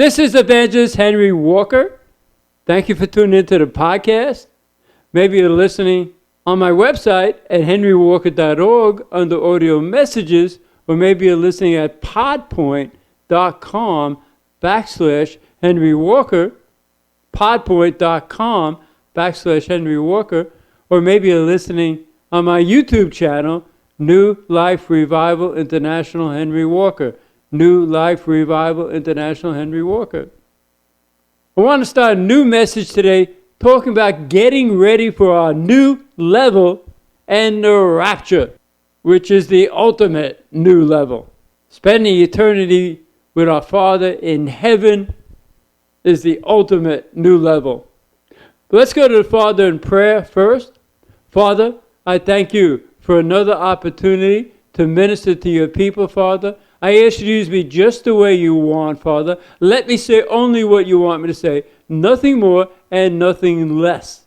This is Evangelist Henry Walker. Thank you for tuning into the podcast. Maybe you're listening on my website at henrywalker.org under audio messages, or maybe you're listening at podpoint.com/Henry Walker, podpoint.com/Henry Walker, or maybe you're listening on my YouTube channel, New Life Revival International Henry Walker. New Life Revival International Henry Walker. I want to start a new message today talking about getting ready for our new level and the rapture, which is the ultimate new level. Spending eternity with our Father in heaven is the ultimate new level. Let's go to the Father in prayer first. Father, I thank you for another opportunity to minister to your people, Father. I ask you to use me just the way you want, Father. Let me say only what you want me to say, nothing more and nothing less.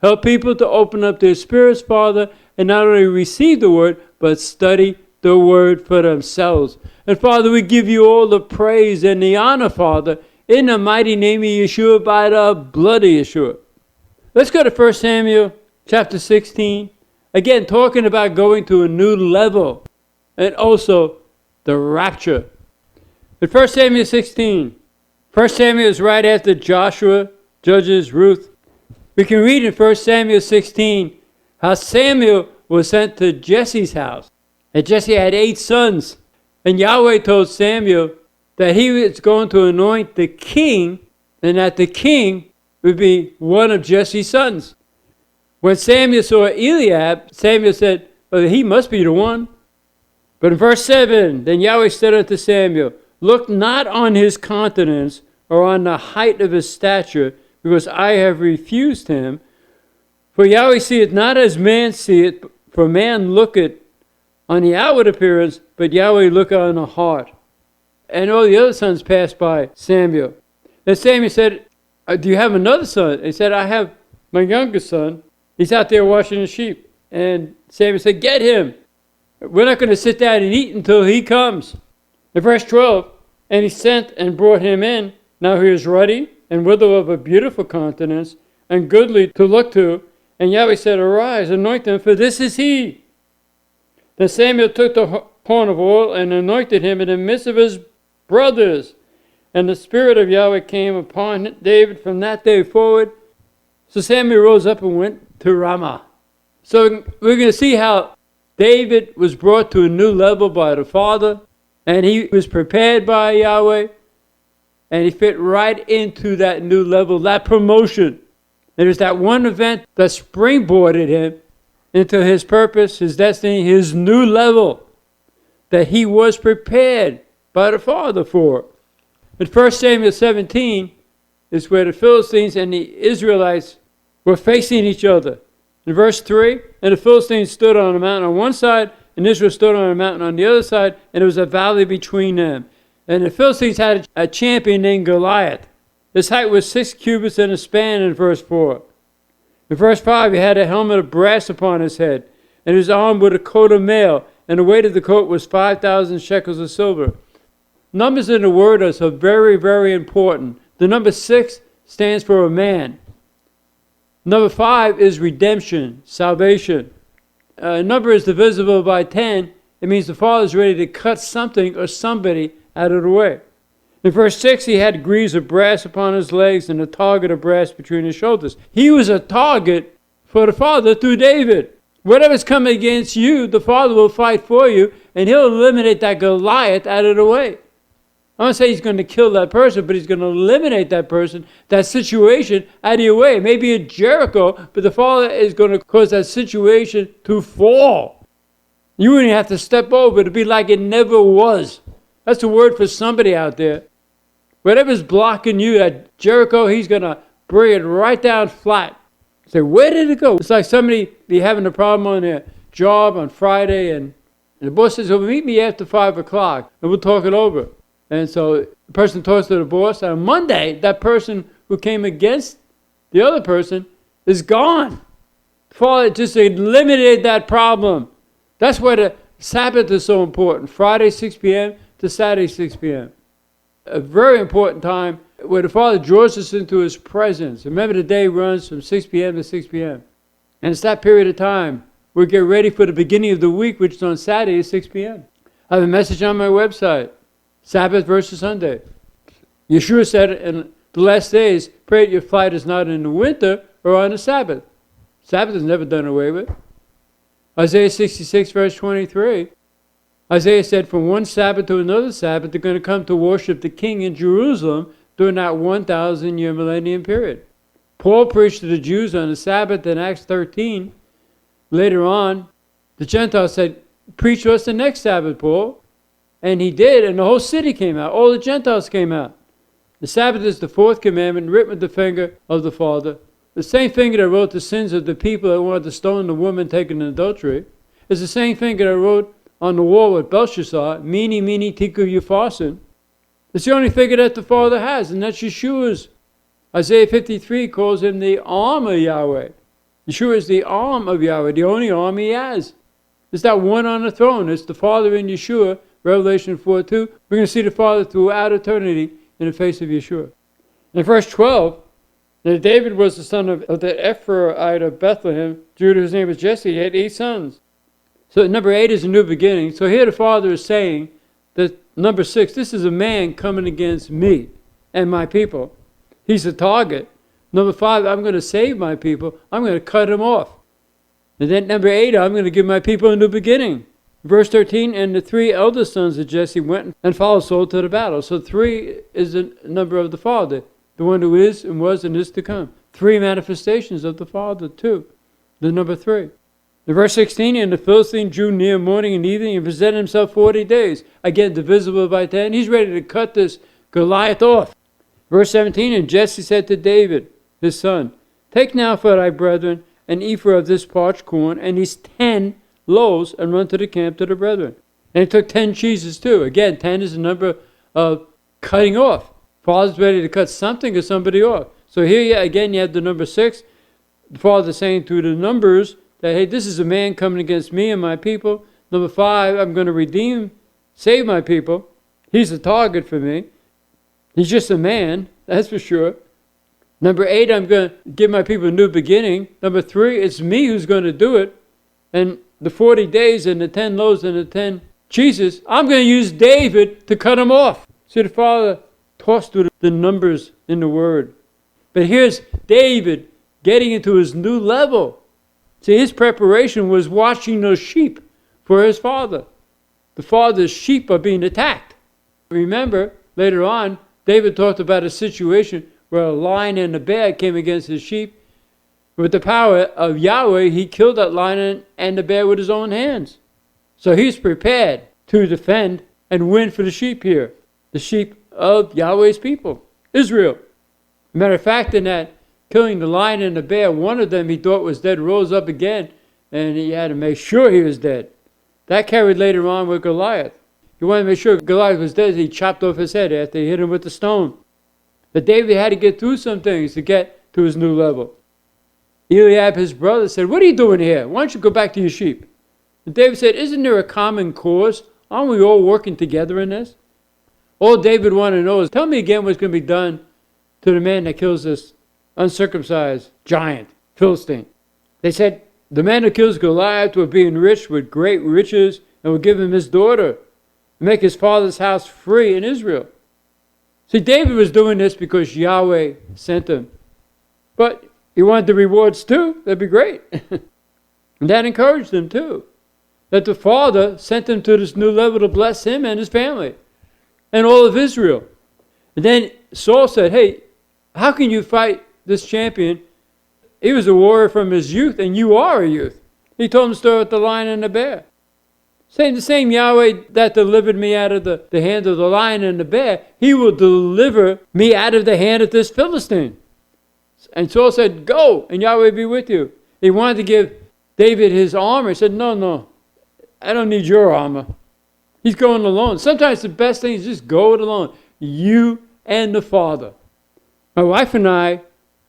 Help people to open up their spirits, Father, and not only receive the word, but study the word for themselves. And Father, we give you all the praise and the honor, Father, in the mighty name of Yeshua, by the blood of Yeshua. Let's go to 1 Samuel chapter 16. Again, talking about going to a new level and also the rapture. In 1 Samuel 16, 1 Samuel is right after Joshua judges Ruth. We can read in 1 Samuel 16 how Samuel was sent to Jesse's house. And Jesse had 8 sons. And Yahweh told Samuel that he was going to anoint the king, and that the king would be one of Jesse's sons. When Samuel saw Eliab, Samuel said, well, he must be the one. But in verse 7, then Yahweh said unto Samuel, look not on his countenance or on the height of his stature, because I have refused him. For Yahweh seeth not as man seeth, for man looketh on the outward appearance, but Yahweh looketh on the heart. And all the other sons passed by Samuel. Then Samuel said, do you have another son? He said, I have my youngest son. He's out there watching the sheep. And Samuel said, get him. We're not going to sit down and eat until he comes. In verse 12, and he sent and brought him in. Now he is ruddy and withal of a beautiful countenance and goodly to look to. And Yahweh said, arise, anoint him, for this is he. Then Samuel took the horn of oil and anointed him in the midst of his brothers. And the Spirit of Yahweh came upon David from that day forward. So Samuel rose up and went to Ramah. So we're going to see how David was brought to a new level by the Father, and he was prepared by Yahweh, and he fit right into that new level, that promotion. There's that one event that springboarded him into his purpose, his destiny, his new level that he was prepared by the Father for. In 1 Samuel 17 is where the Philistines and the Israelites were facing each other. In verse 3, and the Philistines stood on a mountain on one side, and Israel stood on a mountain on the other side, and there was a valley between them. And the Philistines had a champion named Goliath. His height was 6 cubits and a span in verse 4. In verse 5, he had a helmet of brass upon his head, and his arm with a coat of mail, and the weight of the coat was 5,000 shekels of silver. Numbers in the word are so very, very important. The number 6 stands for a man. Number 5 is redemption, salvation. Number is divisible by 10. It means the Father is ready to cut something or somebody out of the way. In verse 6, he had greaves of brass upon his legs and a target of brass between his shoulders. He was a target for the Father through David. Whatever's coming against you, the Father will fight for you, and he'll eliminate that Goliath out of the way. I don't say he's going to kill that person, but he's going to eliminate that person, that situation out of your way. Maybe in Jericho, but the Father is going to cause that situation to fall. You wouldn't have to step over to be like it never was. That's a word for somebody out there. Whatever's blocking you at Jericho, he's going to bring it right down flat. Say, where did it go? It's like somebody be having a problem on their job on Friday, and the boss says, well, meet me after 5 o'clock, and we'll talk it over. And so the person talks to the boss. On Monday, that person who came against the other person is gone. Father just eliminated that problem. That's why the Sabbath is so important. Friday 6 p.m. to Saturday 6 p.m. a very important time where the Father draws us into His presence. Remember, the day runs from 6 p.m. to 6 p.m. And it's that period of time we get ready for the beginning of the week, which is on Saturday at 6 p.m. I have a message on my website, Sabbath versus Sunday. Yeshua said in the last days, pray that your flight is not in the winter or on the Sabbath. Sabbath is never done away with. Isaiah 66 verse 23. Isaiah said, from one Sabbath to another Sabbath, they're going to come to worship the King in Jerusalem during that 1,000-year millennium period. Paul preached to the Jews on the Sabbath in Acts 13. Later on, the Gentiles said, preach to us the next Sabbath, Paul. And he did, and the whole city came out. All the Gentiles came out. The Sabbath is the fourth commandment written with the finger of the Father. The same finger that wrote the sins of the people that wanted to stone the woman taken in adultery is the same finger that wrote on the wall with Belshazzar, Mene, Mene, Tekel, Upharsin. It's the only finger that the Father has, and that's Yeshua's. Isaiah 53 calls him the arm of Yahweh. Yeshua is the arm of Yahweh, the only arm he has. It's that one on the throne. It's the Father in Yeshua, Revelation 4:2. We're going to see the Father throughout eternity in the face of Yeshua. In verse 12, now David was the son of the Ephraite of Bethlehem. Judah, whose name was Jesse, he had 8 sons. So number 8 is a new beginning. So here the Father is saying that number 6, this is a man coming against me and my people. He's a target. Number 5, I'm going to save my people. I'm going to cut him off. And then number 8, I'm going to give my people a new beginning. Verse 13, and the 3 eldest sons of Jesse went and followed Saul to the battle. So 3 is the number of the Father, the one who is and was and is to come. 3 manifestations of the Father too, the number 3. In verse 16, and the Philistine drew near morning and evening and presented himself 40 days. Again, divisible by 10. He's ready to cut this Goliath off. Verse 17, and Jesse said to David, his son, take now for thy brethren an ephah of this parched corn and these 10 loaves and run to the camp to the brethren. And he took 10 cheeses too. Again, 10 is the number of cutting off. Father's ready to cut something or somebody off. So here again you have the number 6. The Father saying through the numbers that, hey, this is a man coming against me and my people. Number 5, I'm going to redeem, save my people. He's a target for me. He's just a man, that's for sure. Number 8, I'm going to give my people a new beginning. Number 3, it's me who's going to do it. And the 40 days and the 10 loaves and the 10 cheeses, I'm going to use David to cut them off. See, the Father tossed through the numbers in the Word. But here's David getting into his new level. See, his preparation was watching those sheep for his father. The father's sheep are being attacked. Remember, later on, David talked about a situation where a lion and a bear came against his sheep. With the power of Yahweh, he killed that lion and the bear with his own hands. So he's prepared to defend and win for the sheep here. The sheep of Yahweh's people, Israel. Matter of fact, in that killing the lion and the bear, one of them he thought was dead rose up again, and he had to make sure he was dead. That carried later on with Goliath. He wanted to make sure Goliath was dead. He chopped off his head after he hit him with the stone. But David had to get through some things to get to his new level. Eliab, his brother, said, what are you doing here? Why don't you go back to your sheep? And David said, isn't there a common cause? Aren't we all working together in this? All David wanted to know is, tell me again what's going to be done to the man that kills this uncircumcised giant, Philistine. They said, the man who kills Goliath will be enriched with great riches and will give him his daughter and make his father's house free in Israel. See, David was doing this because Yahweh sent him. But he wanted the rewards too. That'd be great. And that encouraged him too. That the Father sent him to this new level to bless him and his family and all of Israel. And then Saul said, hey, how can you fight this champion? He was a warrior from his youth, and you are a youth. He told him to start with the lion and the bear. Saying the same Yahweh that delivered me out of the hand of the lion and the bear, he will deliver me out of the hand of this Philistine. And Saul said, go, and Yahweh be with you. He wanted to give David his armor. He said, no, I don't need your armor. He's going alone. Sometimes the best thing is just go it alone. You and the Father. My wife and I,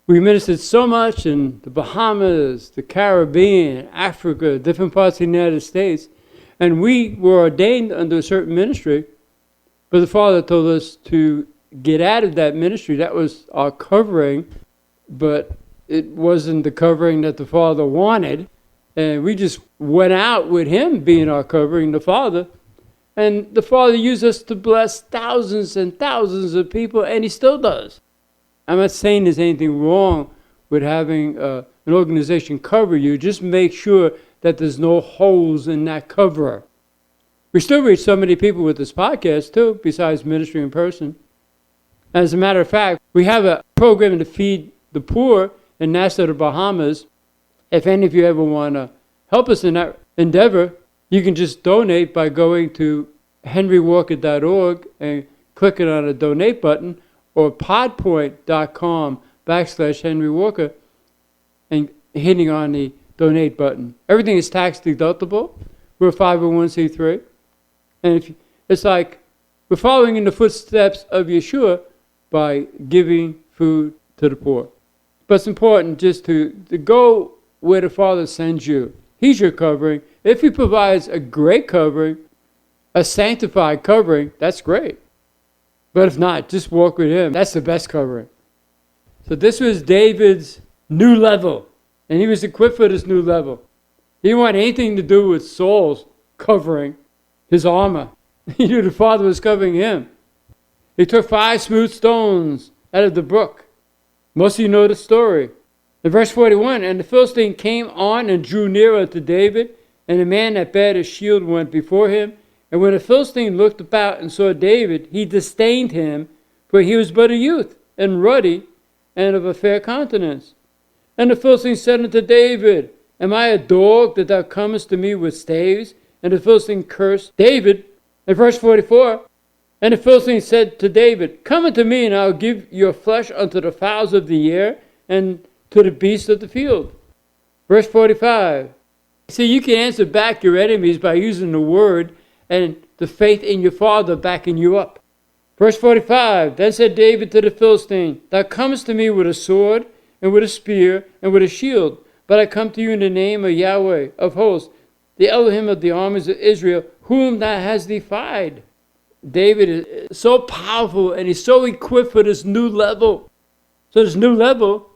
we ministered so much in the Bahamas, the Caribbean, Africa, different parts of the United States. And we were ordained under a certain ministry. But the Father told us to get out of that ministry. That was our covering, but it wasn't the covering that the Father wanted. And we just went out with him being our covering, the Father. And the Father used us to bless thousands and thousands of people, and he still does. I'm not saying there's anything wrong with having an organization cover you. Just make sure that there's no holes in that cover. We still reach so many people with this podcast, too, besides ministry in person. As a matter of fact, we have a program to feed the poor in Nassau, the Bahamas. If any of you ever want to help us in that endeavor, you can just donate by going to henrywalker.org and clicking on the donate button, or podpoint.com/Henry Walker and hitting on the donate button. Everything is tax deductible. We're a 501c3. And it's like we're following in the footsteps of Yeshua by giving food to the poor. But it's important just to go where the Father sends you. He's your covering. If he provides a great covering, a sanctified covering, that's great. But if not, just walk with him. That's the best covering. So this was David's new level. And he was equipped for this new level. He didn't want anything to do with Saul's covering, his armor. He knew the Father was covering him. He took 5 smooth stones out of the brook. Most of you know the story. In verse 41, and the Philistine came on and drew near unto David, and a man that bare a shield went before him. And when the Philistine looked about and saw David, he disdained him, for he was but a youth, and ruddy, and of a fair countenance. And the Philistine said unto David, Am I a dog that thou comest to me with staves? And the Philistine cursed David. In verse 44, and the Philistine said to David, Come unto me, and I will give your flesh unto the fowls of the air, and to the beasts of the field. Verse 45. See, you can answer back your enemies by using the word and the faith in your Father backing you up. Verse 45. Then said David to the Philistine, Thou comest to me with a sword, and with a spear, and with a shield. But I come to you in the name of Yahweh of hosts, the Elohim of the armies of Israel, whom thou hast defied. David is so powerful, and he's so equipped for this new level. So this new level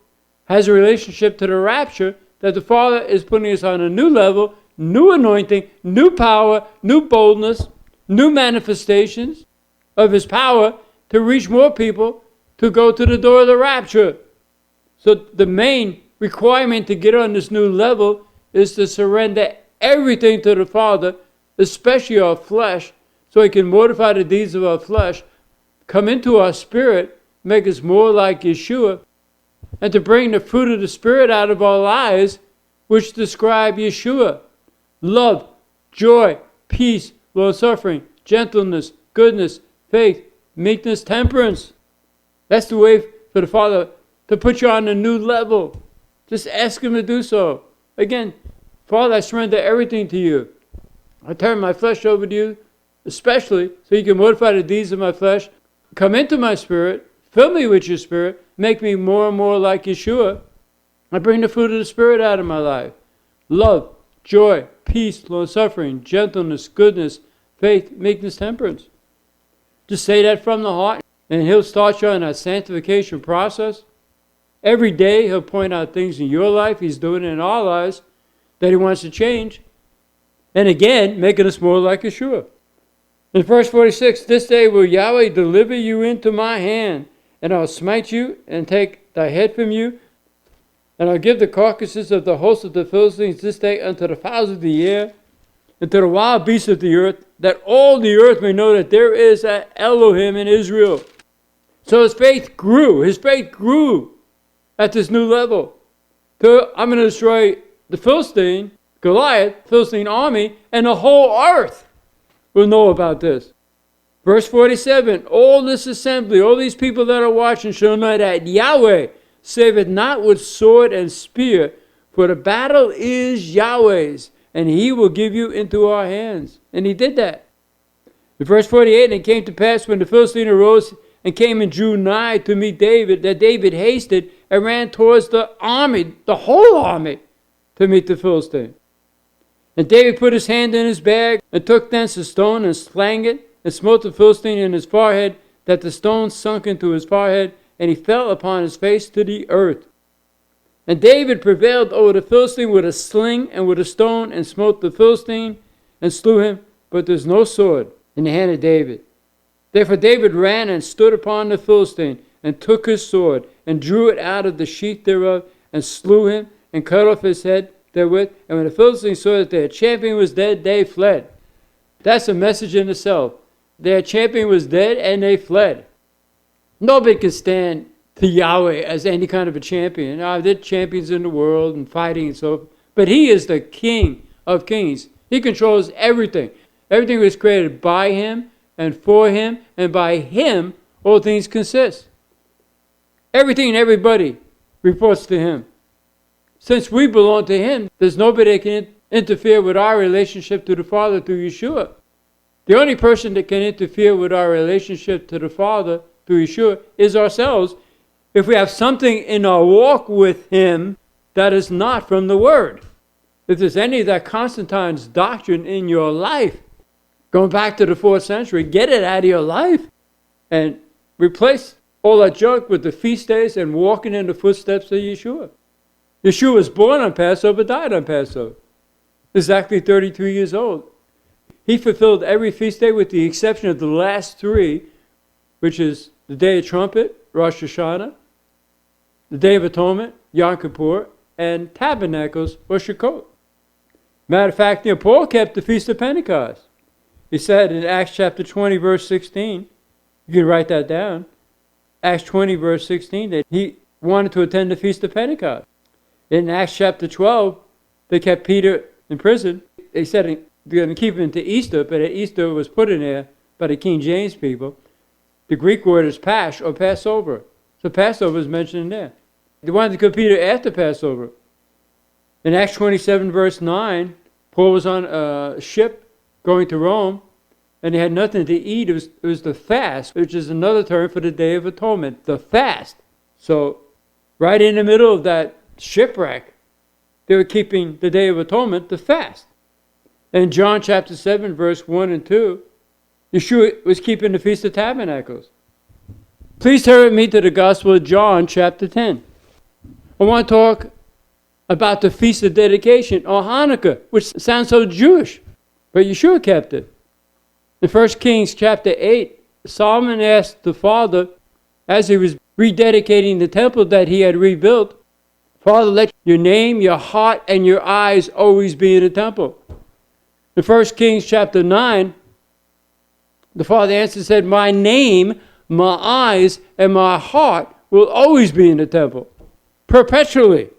has a relationship to the rapture, that the Father is putting us on a new level, new anointing, new power, new boldness, new manifestations of his power to reach more people to go to the door of the rapture. So the main requirement to get on this new level is to surrender everything to the Father, especially our flesh, so he can mortify the deeds of our flesh, come into our spirit, make us more like Yeshua, and to bring the fruit of the Spirit out of our lives, which describe Yeshua: love, joy, peace, longsuffering, gentleness, goodness, faith, meekness, temperance. That's the way for the Father to put you on a new level. Just ask him to do so. Again, Father, I surrender everything to you. I turn my flesh over to you, especially so you can mortify the deeds of my flesh. Come into my spirit, fill me with your Spirit, make me more and more like Yeshua. I bring the fruit of the Spirit out of my life: love, joy, peace, long-suffering, gentleness, goodness, faith, meekness, temperance. Just say that from the heart, and he'll start you on that sanctification process. Every day he'll point out things in your life, he's doing it in our lives, that he wants to change. And again, making us more like Yeshua. In verse 46, this day will Yahweh deliver you into my hand, and I'll smite you and take thy head from you, and I'll give the carcasses of the host of the Philistines this day unto the fowls of the air, and to the wild beasts of the earth, that all the earth may know that there is an Elohim in Israel. So his faith grew. His faith grew at this new level. So I'm going to destroy the Philistine, Goliath, Philistine army, and the whole earth will know about this. Verse 47, all this assembly, all these people that are watching shall know that Yahweh saveth not with sword and spear, for the battle is Yahweh's, and he will give you into our hands. And he did that. In verse 48, and it came to pass when the Philistine arose and came and drew nigh to meet David, that David hasted and ran towards the army, the whole army, to meet the Philistine. And David put his hand in his bag, and took thence a stone, and slang it, and smote the Philistine in his forehead, that the stone sunk into his forehead, and he fell upon his face to the earth. And David prevailed over the Philistine with a sling and with a stone, and smote the Philistine, and slew him, but there's no sword in the hand of David. Therefore David ran and stood upon the Philistine, and took his sword, and drew it out of the sheath thereof, and slew him, and cut off his head therewith. And when the Philistines saw that their champion was dead, they fled. That's a message in itself. Their champion was dead, and they fled. Nobody can stand to Yahweh as any kind of a champion. Now, there are champions in the world and fighting and so forth, but he is the King of kings. He controls everything. Everything was created by him and for him, and by him all things consist. Everything and everybody reports to him. Since we belong to him, there's nobody that can interfere with our relationship to the Father through Yeshua. The only person that can interfere with our relationship to the Father through Yeshua is ourselves, if we have something in our walk with him that is not from the Word. If there's any of that Constantine's doctrine in your life, going back to the 4th century, get it out of your life and replace all that junk with the feast days and walking in the footsteps of Yeshua. Yeshua was born on Passover, died on Passover. Exactly 33 years old. He fulfilled every feast day with the exception of the last 3, which is the Day of Trumpet, Rosh Hashanah, the Day of Atonement, Yom Kippur, and Tabernacles, or Sukkot. Matter of fact, Paul kept the Feast of Pentecost. He said in Acts chapter 20, verse 16, you can write that down, Acts 20, verse 16, that he wanted to attend the Feast of Pentecost. In Acts chapter 12, they kept Peter in prison. They said they're going to keep him until Easter, but Easter was put in there by the King James people. The Greek word is Pasch, or Passover. So Passover is mentioned in there. They wanted to keep Peter after Passover. In Acts 27, verse 9, Paul was on a ship going to Rome, and they had nothing to eat. It was the fast, which is another term for the Day of Atonement, the fast. So right in the middle of that shipwreck, they were keeping the Day of Atonement, the fast. In John chapter 7, verse 1 and 2, Yeshua was keeping the Feast of Tabernacles. Please turn with me to the Gospel of John chapter 10. I want to talk about the Feast of Dedication, or Hanukkah, which sounds so Jewish, but Yeshua kept it. In 1 Kings chapter 8, Solomon asked the Father, as he was rededicating the temple that he had rebuilt, Father, let your name, your heart, and your eyes always be in the temple. In 1 Kings chapter 9, the Father answered and said, my name, my eyes, and my heart will always be in the temple, perpetually.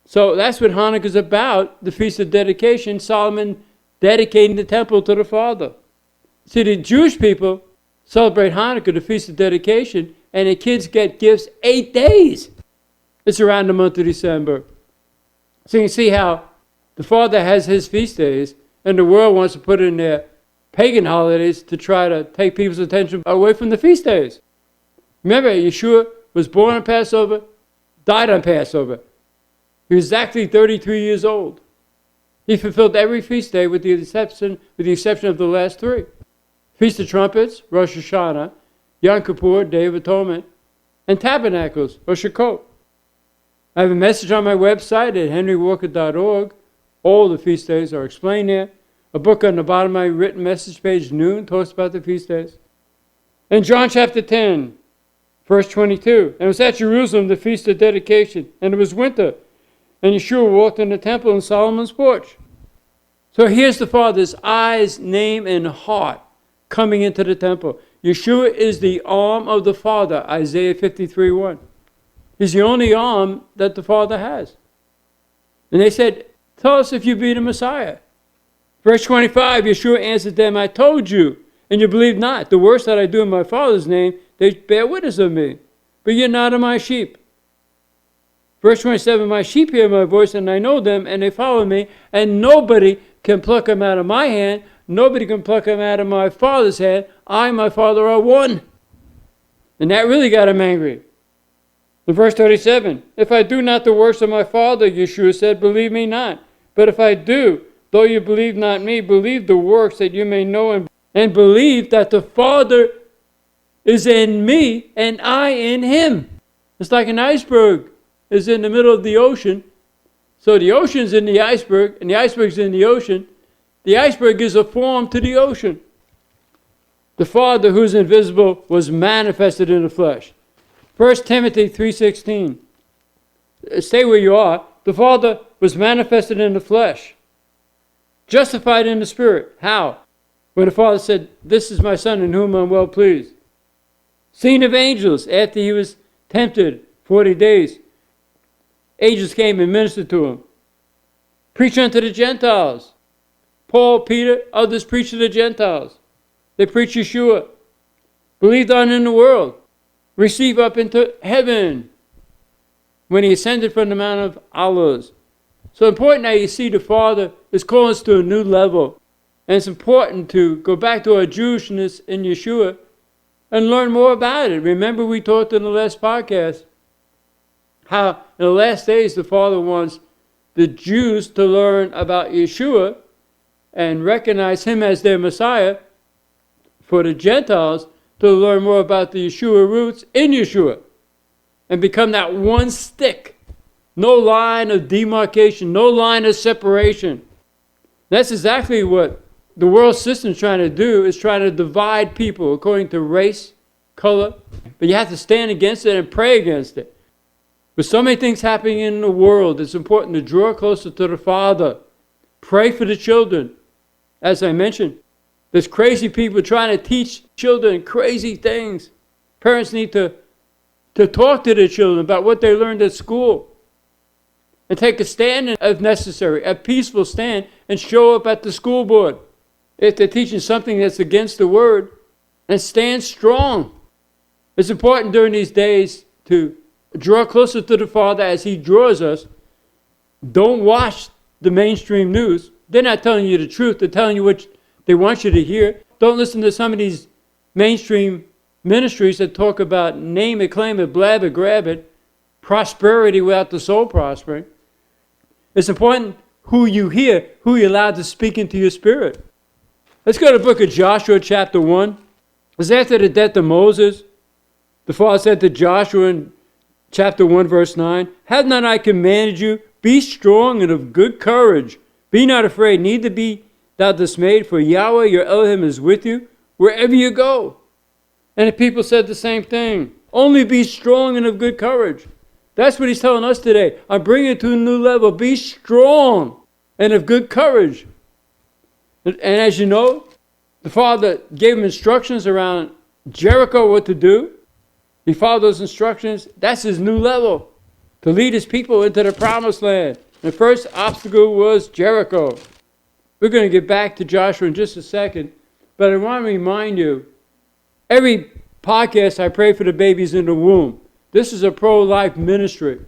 So that's what Hanukkah is about, the Feast of Dedication, Solomon dedicating the temple to the Father. See, the Jewish people celebrate Hanukkah, the Feast of Dedication, and the kids get gifts 8 days. It's around the month of December. So you can see how the Father has his feast days, and the world wants to put in their pagan holidays to try to take people's attention away from the feast days. Remember, Yeshua was born on Passover, died on Passover. He was exactly 33 years old. He fulfilled every feast day with the exception of the last 3. Feast of Trumpets, Rosh Hashanah, Yom Kippur, Day of Atonement, and Tabernacles, or Sukkot. I have a message on my website at henrywalker.org. All the feast days are explained there. A book on the bottom of my written message page, Noon, talks about the feast days. In John chapter 10, verse 22, and it was at Jerusalem, the Feast of Dedication, and it was winter, and Yeshua walked in the temple in Solomon's porch. So here's the Father's eyes, name, and heart coming into the temple. Yeshua is the arm of the Father, Isaiah 53:1. He's the only arm that the Father has. And they said, tell us if you be the Messiah. Verse 25, Yeshua answered them, I told you, and you believe not. The works that I do in my Father's name, they bear witness of me. But you're not of my sheep. Verse 27, my sheep hear my voice, and I know them, and they follow me, and nobody can pluck them out of my hand. Nobody can pluck them out of my Father's hand. I and my Father are one. And that really got him angry. In verse 37, if I do not the works of my Father, Yeshua said, believe me not. But if I do, though you believe not me, believe the works, that you may know and believe that the Father is in me and I in him. It's like an iceberg is in the middle of the ocean. So the ocean's in the iceberg, and the iceberg's in the ocean. The iceberg gives a form to the ocean. The Father, who's invisible, was manifested in the flesh. 1 Timothy 3:16. Stay where you are. The Father was manifested in the flesh, justified in the Spirit. How? When the Father said, "This is my Son in whom I'm well pleased." Seen of angels after he was tempted 40 days. Angels came and ministered to him. Preach unto the Gentiles. Paul, Peter, others preach to the Gentiles. They preach Yeshua. Believed on in the world. Receive up into heaven when he ascended from the Mount of Olives. So important that you see the Father is calling us to a new level. And it's important to go back to our Jewishness in Yeshua and learn more about it. Remember we talked in the last podcast how in the last days the Father wants the Jews to learn about Yeshua and recognize him as their Messiah, for the Gentiles to learn more about the Yeshua roots in Yeshua and become that one stick. No line of demarcation, no line of separation. That's exactly what the world system is trying to do, is trying to divide people according to race, color. But you have to stand against it and pray against it. With so many things happening in the world, it's important to draw closer to the Father. Pray for the children. As I mentioned, there's crazy people trying to teach children crazy things. Parents need to talk to their children about what they learned at school and take a stand if necessary, a peaceful stand, and show up at the school board if they're teaching something that's against the word, and stand strong. It's important during these days to draw closer to the Father as he draws us. Don't watch the mainstream news. They're not telling you the truth. They're telling you what they want you to hear. Don't listen to some of these mainstream ministries that talk about name it, claim it, blab it, grab it, prosperity without the soul prospering. It's important who you hear, who you allow to speak into your spirit. Let's go to the book of Joshua, chapter 1. It's after the death of Moses. The Father said to Joshua in chapter 1, verse 9, "Have not I commanded you, be strong and of good courage. Be not afraid, neither be thou dismayed, for Yahweh your Elohim is with you wherever you go." And the people said the same thing. Only be strong and of good courage. That's what he's telling us today. I'm bringing it to a new level. Be strong and of good courage. And as you know, the Father gave him instructions around Jericho, what to do. He followed those instructions. That's his new level, to lead his people into the promised land. The first obstacle was Jericho. We're going to get back to Joshua in just a second, but I want to remind you, every podcast I pray for the babies in the womb. This is a pro-life ministry.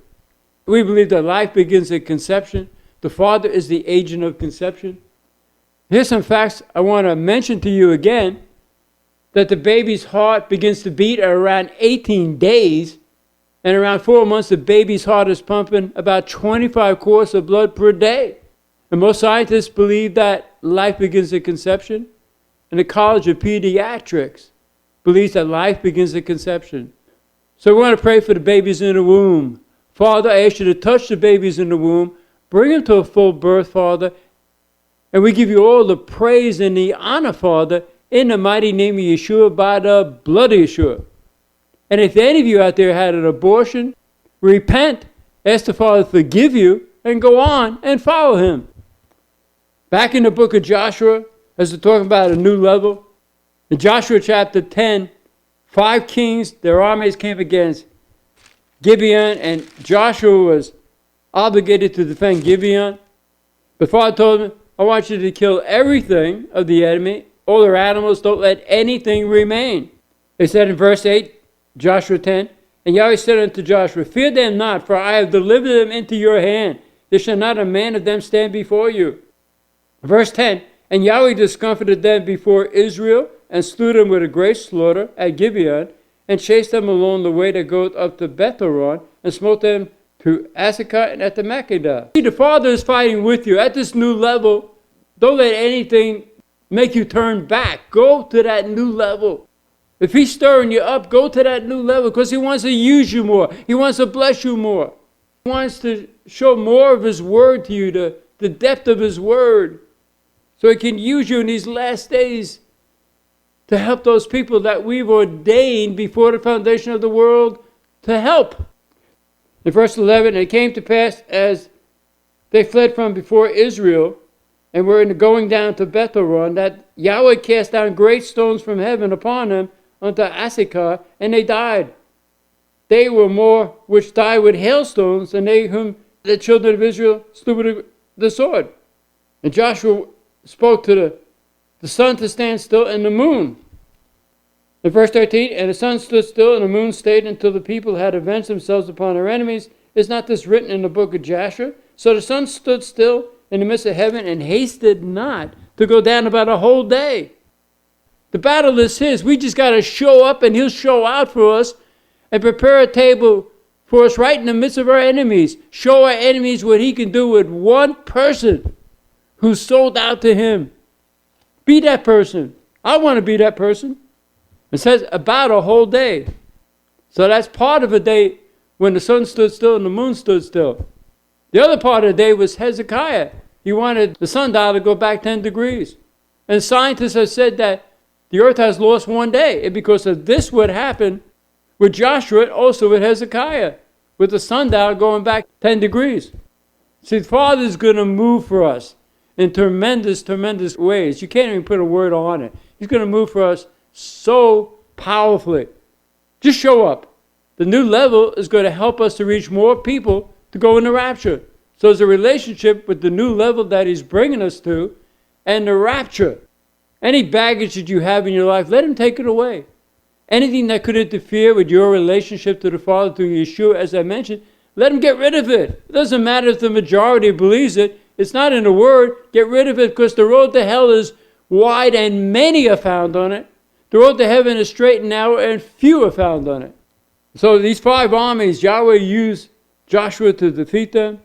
We believe that life begins at conception. The Father is the agent of conception. Here's some facts I want to mention to you again, that the baby's heart begins to beat at around 18 days, and around 4 months the baby's heart is pumping about 25 quarts of blood per day. And most scientists believe that life begins at conception, and the College of Pediatrics believes that life begins at conception. So we want to pray for the babies in the womb. Father, I ask you to touch the babies in the womb, bring them to a full birth, Father, and we give you all the praise and the honor, Father, in the mighty name of Yeshua, by the blood of Yeshua. And if any of you out there had an abortion, repent, ask the Father to forgive you, and go on and follow him. Back in the book of Joshua, as we're talking about a new level, in Joshua chapter 10, 5 kings, their armies came against Gibeon, and Joshua was obligated to defend Gibeon. But Father told him, I want you to kill everything of the enemy, all their animals, don't let anything remain. They said in verse 8, Joshua 10, and Yahweh said unto Joshua, fear them not, for I have delivered them into your hand. There shall not a man of them stand before you. Verse 10, and Yahweh discomfited them before Israel, and slew them with a great slaughter at Gibeon, and chased them along the way that goeth up to Bethoron, and smote them to Azekah and at the Makkedah. See, the Father is fighting with you at this new level. Don't let anything make you turn back. Go to that new level. If he's stirring you up, go to that new level because he wants to use you more. He wants to bless you more. He wants to show more of his word to you, the depth of his word, so he can use you in these last days to help those people that we've ordained before the foundation of the world to help. In verse 11, it came to pass as they fled from before Israel and were going down to Bethoron, that Yahweh cast down great stones from heaven upon them unto Asakah, and they died. They were more which died with hailstones than they whom the children of Israel slew with the sword. And Joshua spoke to the sun to stand still and the moon. In verse 13, and the sun stood still and the moon stayed until the people had avenged themselves upon their enemies. Is not this written in the book of Joshua? So the sun stood still in the midst of heaven and hasted not to go down about a whole day. The battle is his. We just got to show up and he'll show out for us and prepare a table for us right in the midst of our enemies. Show our enemies what he can do with one person who's sold out to him. Be that person. I want to be that person. It says about a whole day. So that's part of a day when the sun stood still and the moon stood still. The other part of the day was Hezekiah. He wanted the sundial to go back 10 degrees. And scientists have said that the earth has lost one day. And because of this would happen with Joshua, also with Hezekiah, with the sundial going back 10 degrees. See, the Father's going to move for us in tremendous, tremendous ways. You can't even put a word on it. He's going to move for us so powerfully. Just show up. The new level is going to help us to reach more people to go into rapture. So there's a relationship with the new level that he's bringing us to and the rapture. Any baggage that you have in your life, let him take it away. Anything that could interfere with your relationship to the Father through Yeshua, as I mentioned, let him get rid of it. It doesn't matter if the majority believes it. It's not in the Word. Get rid of it because the road to hell is wide and many are found on it. The road to heaven is straight and narrow and few are found on it. So these 5 armies, Yahweh used Joshua to defeat them.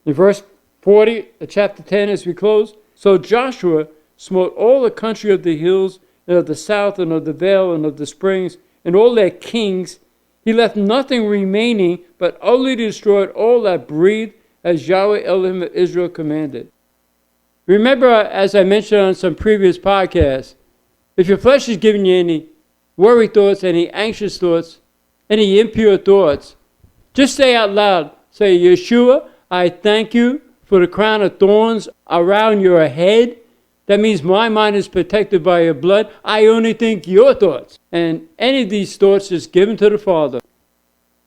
In verse 40 of chapter 10 as we close, so Joshua smote all the country of the hills and of the south and of the vale and of the springs and all their kings. He left nothing remaining, but utterly destroyed all that breathed, as Yahweh Elohim of Israel commanded. Remember, as I mentioned on some previous podcasts, if your flesh is giving you any worry thoughts, any anxious thoughts, any impure thoughts, just say out loud, say, Yeshua, I thank you for the crown of thorns around your head. That means my mind is protected by your blood. I only think your thoughts. And any of these thoughts is given to the Father.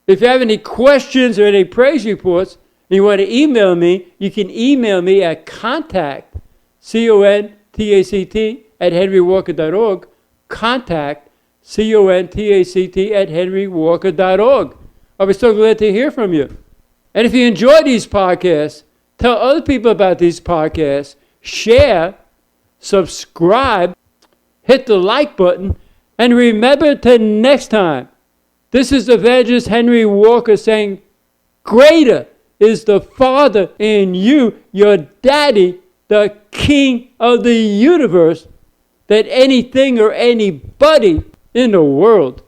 If you have any questions or any praise reports, and you want to email me, you can email me at contact, C-O-N-T-A-C-T, at henrywalker.org. Contact, C-O-N-T-A-C-T, at henrywalker.org. I'll be so glad to hear from you. And if you enjoy these podcasts, tell other people about these podcasts, share, subscribe, hit the like button, and remember to next time. This is Evangelist Henry Walker saying, greater is the Father in you, your daddy, the King of the universe, than anything or anybody in the world.